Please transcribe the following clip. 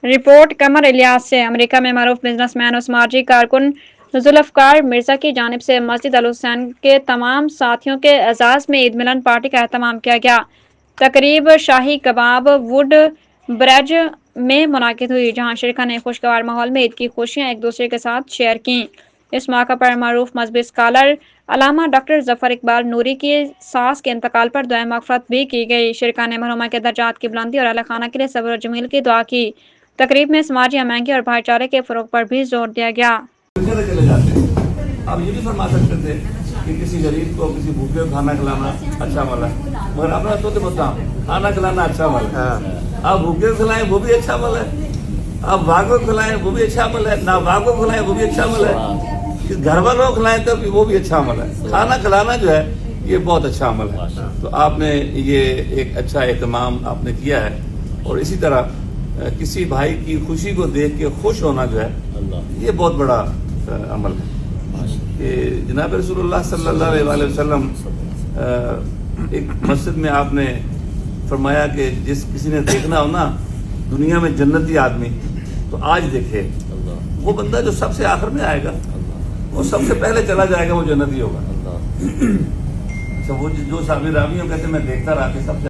Report Qamar Ilyas سے۔ امریکہ میں معروف بزنس مین اور سماجی کارکن ذوالفقار مرزا کی جانب سے مسجد الحسین کے تمام ساتھیوں کے اعزاز میں عید ملن پارٹی کا اہتمام کیا گیا۔ تقریب شاہی کباب ووڈ برج میں منعقد ہوئی، جہاں شرکاء نے خوشگوار ماحول میں عید کی خوشیاں ایک دوسرے کے ساتھ شیئر کیں۔ اس موقع پر معروف مذہبی اسکالر علامہ ڈاکٹر ظفر اقبال نوری کی ساس کے انتقال پر دعائے مغفرت بھی کی گئی۔ شرکاء نے مرحومہ کے درجات کی بلندی اور اہل خانہ کے لیے صبر و جمیل کی دعا کی۔ تقریب میں سماجی ہم آہنگی اور بھائی چارے کے فروغ پر بھی زور دیا گیا۔ چلے جاتے ہیں۔ آپ یہ بھی فرما سکتے تھے کہ کسی غریب کو کسی بھوکے کو کھانا کھلانا اچھا عمل ہے، مگر اپنا تو بتاؤ کھانا کھلانا اچھا عمل ہے۔ آپ بھوکے کو کھلائیں وہ بھی اچھا عمل ہے، آپ واقع کو کھلائیں وہ بھی اچھا عمل ہے، نہ واقع کو کھلائیں وہ بھی اچھا عمل ہے، گھر والوں کو کھلائیں تو وہ بھی اچھا عمل ہے۔ کھانا کھلانا جو ہے یہ بہت اچھا عمل ہے۔ تو آپ نے یہ ایک اچھا اہتمام آپ نے کیا ہے، اور اسی طرح کسی بھائی کی خوشی کو دیکھ کے خوش ہونا جو ہے یہ بہت بڑا عمل ہے۔ کہ جناب رسول اللہ صلی اللہ علیہ وسلم ایک مسجد میں آپ نے فرمایا کہ جس کسی نے دیکھنا ہو نا دنیا میں جنتی آدمی تو آج دیکھے، وہ بندہ جو سب سے آخر میں آئے گا وہ سب سے پہلے چلا جائے گا، وہ جنتی ہوگا۔ اچھا وہ جو صحابی راویوں کہتے ہیں میں دیکھتا رہا کہ سب سے